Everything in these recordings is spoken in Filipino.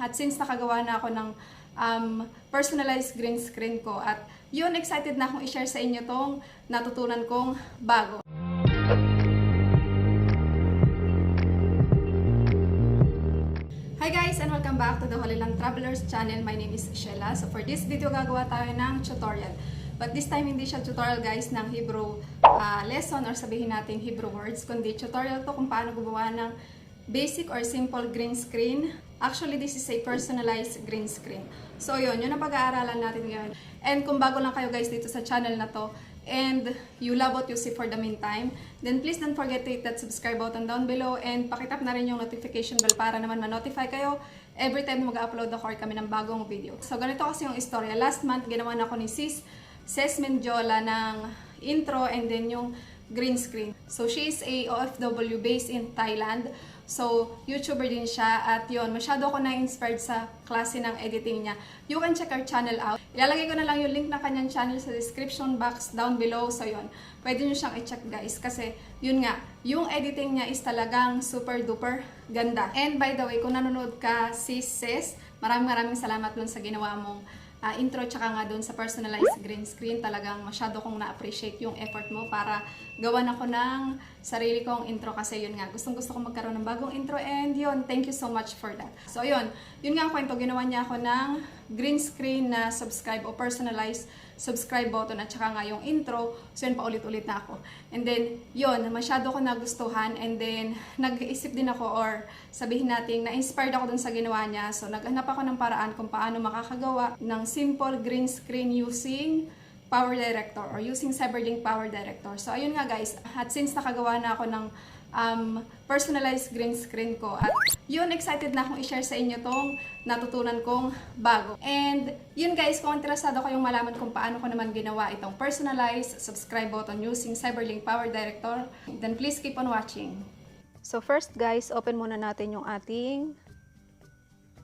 At since nakagawa na ako ng personalized green screen ko, at yun, excited na akong i-share sa inyo tong natutunan kong bago. Hi guys, and welcome back to the Holy Land Travelers channel. My name is Sheila. So for this video, gagawa tayo ng tutorial. But this time, hindi siya tutorial guys ng Hebrew lesson or sabihin natin Hebrew words, kundi tutorial to kung paano gumawa ng basic or simple green screen. Actually, this is a personalized green screen. So yun ang pag-aaralan natin ngayon. And kung bago lang kayo guys dito sa channel na to, and you love what you see for the meantime, then please don't forget to hit that subscribe button down below and pakitap na rin yung notification bell para naman ma-notify kayo every time mag-upload ako or kami ng bagong video. So ganito kasi yung istorya. Last month, ginawa na ako ni Cez Mendiola ng intro and then yung green screen. So she is a OFW based in Thailand. So, YouTuber din siya at yun, masyado ako na-inspired sa klase ng editing niya. You can check our channel out. Ilalagay ko na lang yung link ng kanyang channel sa description box down below. So yun, pwede nyo siyang i-check guys kasi yun nga, yung editing niya is talagang super duper ganda. And by the way, kung nanonood ka si Cez, maraming salamat dun sa ginawa mong intro tsaka nga dun sa personalized green screen. Talagang masyado kong na-appreciate yung effort mo para gawan ako ng sarili kong intro kasi yun nga, gustong gusto kong magkaroon ng bagong intro and yun, thank you so much for that. So yun nga ang kwento, ginawa niya ako ng green screen na subscribe o personalized subscribe button at saka nga yung intro. So yun, paulit-ulit na ako. And then yun, masyado ko nagustuhan and then nag-isip din ako or sabihin natin na-inspired ako dun sa ginawa niya. So naghanap ako ng paraan kung paano makakagawa ng simple green screen using Powerdirector or using Cyberlink Powerdirector. So ayun nga guys, at since nakagawa na ako ng personalized green screen ko, at yun, excited na akong i-share sa inyo tong natutunan kong bago. And yun guys, kung interesado kayong malaman kung paano ko naman ginawa itong personalized subscribe button using Cyberlink Powerdirector, then please keep on watching. So first guys, open muna natin yung ating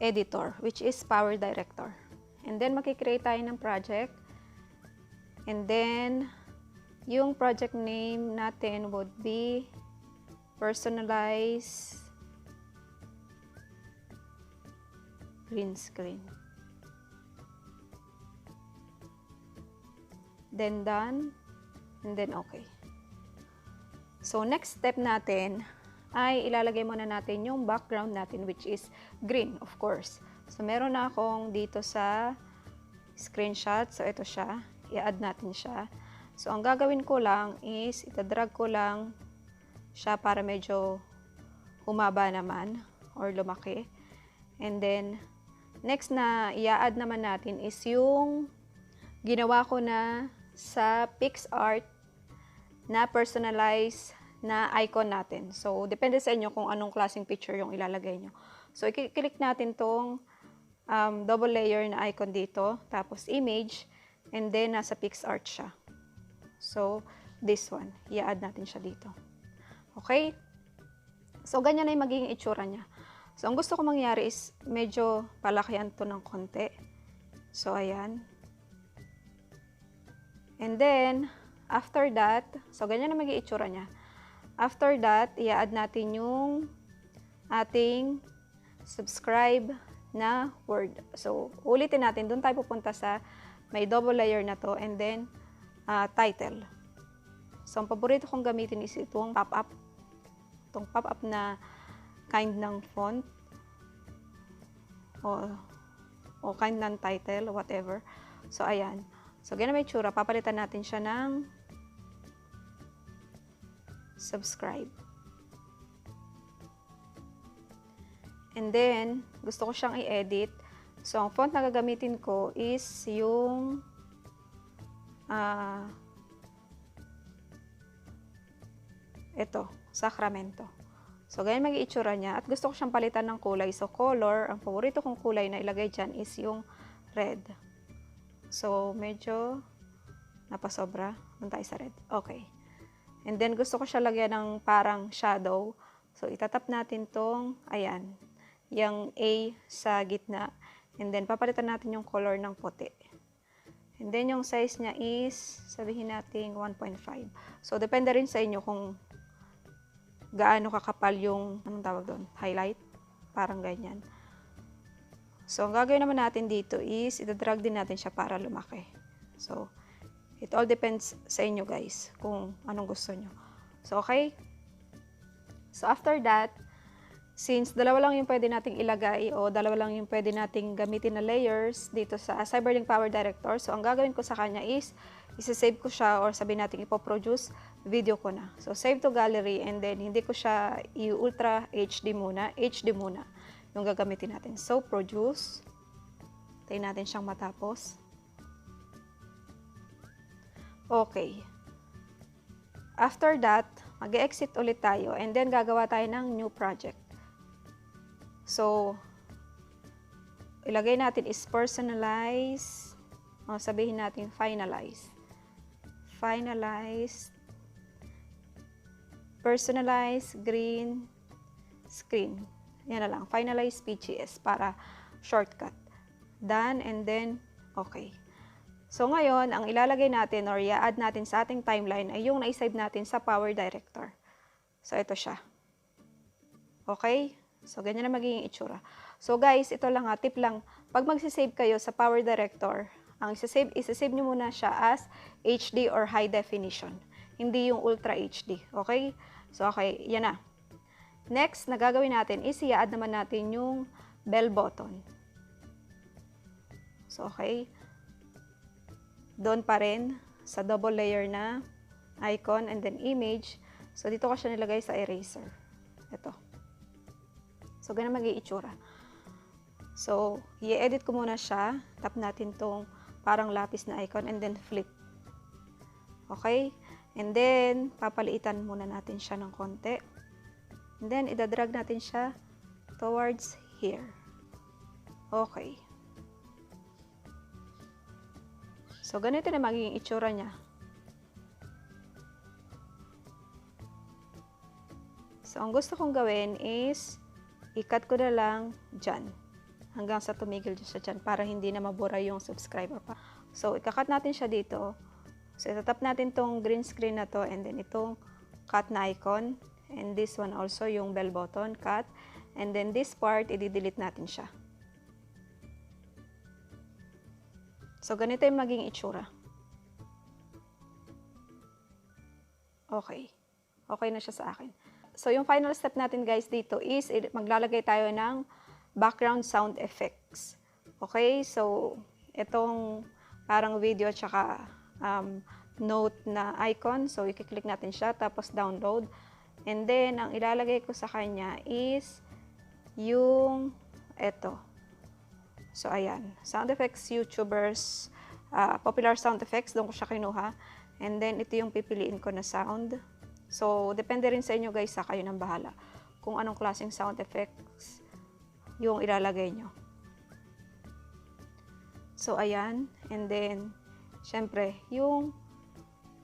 editor, which is Powerdirector. And then makikreate tayo ng project. And then yung project name natin would be personalized green screen. Then done, and then okay. So next step natin ay ilalagay muna natin yung background natin, which is green, of course. So meron na akong dito sa screenshot. So ito siya, i-add natin siya. So ang gagawin ko lang is itadrag ko lang siya para medyo humaba naman or lumaki. And then next na i-add naman natin is yung ginawa ko na sa PixArt na personalized na icon natin. So depende sa inyo kung anong klaseng picture yung ilalagay nyo. So i-click natin tong double layer na icon dito, tapos image, and then nasa PixArt siya. So this one, i-add natin siya dito. Okay? So ganyan na yung magiging itsura niya. So ang gusto ko mangyari is medyo palakihan to ng konti. So ayan. And then after that, so ganyan na magiging itsura niya. After that, i-add natin yung ating subscribe na word. So ulitin natin, doon tayo pupunta sa may double layer na to and then title. So ang paborito kong gamitin is itong pop-up. Itong pop-up na kind ng font o kind ng title, whatever. So ayan. So ganyan may tsura, papalitan natin siya ng subscribe. And then gusto ko siyang i-edit. So ang font na gagamitin ko is yung ito, Sacramento. So, ganyan mag-iitsura niya. At gusto ko siyang palitan ng kulay. So, color, ang paborito kong kulay na ilagay dyan is yung red. So, medyo napasobra. Doon tayo sa red. Okay. And then, gusto ko siya lagyan ng parang shadow. So, itatap natin tong, ayan, yung A sa gitna. And then, papalitan natin yung color ng puti. And then, yung size niya is, sabihin natin 1.5. So, depende rin sa inyo kung gaano kakapal yung, anong tawag doon? Highlight. Parang ganyan. So, ang gagawin naman natin dito is, itadrag din natin siya para lumaki. So, it all depends sa inyo guys, kung anong gusto nyo. So, okay? So, after that, since dalawa lang yung pwede nating ilagay, o dalawa lang yung pwede nating gamitin na layers dito sa Cyberlink Powerdirector, so, ang gagawin ko sa kanya is, isa-save ko siya, or sabihin natin ipoproduce, video ko na. So, save to gallery, and then, hindi ko siya i-ultra HD muna yung gagamitin natin. So, produce. Tayo natin siyang matapos. Okay. After that, mag-exit ulit tayo and then gagawa tayo ng new project. So, ilagay natin is personalize. O, sabihin natin finalize. Finalize. Personalize green screen. Yan na lang. Finalize PGS para shortcut. Done and then okay. So ngayon, ang ilalagay natin or i-add natin sa ating timeline ay yung na-save natin sa Powerdirector. So ito siya. Okay? So ganyan na magiging itsura. So guys, ito lang ha, tip lang. Pag magsisave kayo sa Powerdirector, ang isa-save nyo muna siya as HD or high definition. Hindi yung Ultra HD. Okay? So okay, yan na. Next, na gagawin natin is i-add naman natin yung bell button. So, okay. Doon pa rin sa double layer na icon and then image. So, dito ko siya nilagay sa eraser. Ito. So, ganun magiging itsura. So, i-edit ko muna siya. Tap natin tong parang lapis na icon and then flip. Okay? And then, papaliitan muna natin siya ng konti. And then, idadrag natin siya towards here. Okay. So, ganito na magiging itsura niya. So, ang gusto kong gawin is, i-cut ko na lang dyan. Hanggang sa tumigil siya dyan para hindi na mabura yung subscriber pa. So, ika-cut natin siya dito. So, itatap natin tong green screen na to and then itong cut na icon. And this one also, yung bell button, cut. And then this part, i-delete natin siya. So, ganito yung maging itsura. Okay. Okay na siya sa akin. So, yung final step natin guys dito is, maglalagay tayo ng background sound effects. Okay? So, itong parang video at saka note na icon. So, i-click natin siya, tapos download. And then, ang ilalagay ko sa kanya is yung ito. So, ayan. Sound effects, YouTubers, popular sound effects. Doon ko siya kinuha. And then, ito yung pipiliin ko na sound. So, depende rin sa inyo guys, sa kayo nang bahala. Kung anong klaseng sound effects yung ilalagay nyo. So, ayan. And then, syempre, yung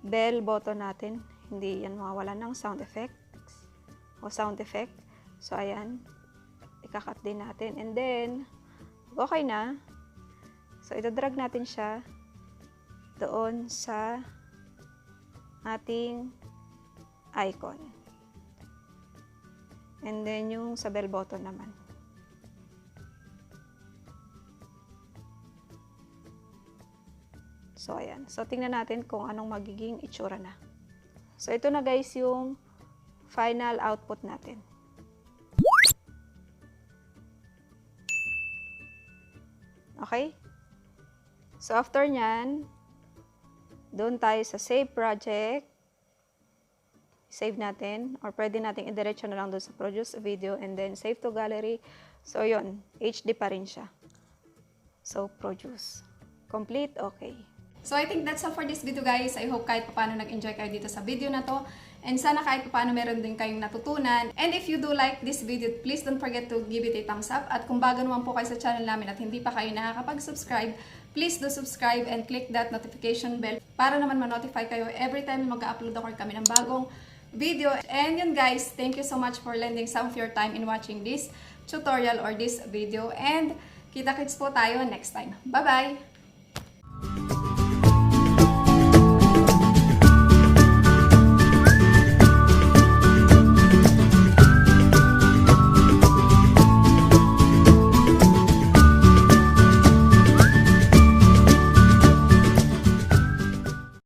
bell button natin, hindi yan mawawala ng sound effects o sound effect. So, ayan. Ika-cut din natin. And then, okay na. So, itadrag natin siya doon sa ating icon. And then, yung sa bell button naman. So, ayan. So, tingnan natin kung anong magiging itsura na. So, ito na guys yung final output natin. Okay? So, after nyan, doon tayo sa save project. Save natin. Or pwede natin i-diretso na lang doon sa produce video and then save to gallery. So, yun. HD pa rin siya. So, produce. Complete? Okay. So, I think that's all for this video guys. I hope kahit paano nag-enjoy kayo dito sa video na to. And sana kahit paano meron din kayong natutunan. And if you do like this video, please don't forget to give it a thumbs up. At kung bago naman po kayo sa channel namin at hindi pa kayo nakakapag-subscribe, please do subscribe and click that notification bell para naman ma-notify kayo every time mag-upload ako kami ng bagong video. And yun guys, thank you so much for lending some of your time in watching this tutorial or this video. And kita-kits po tayo next time. Bye-bye!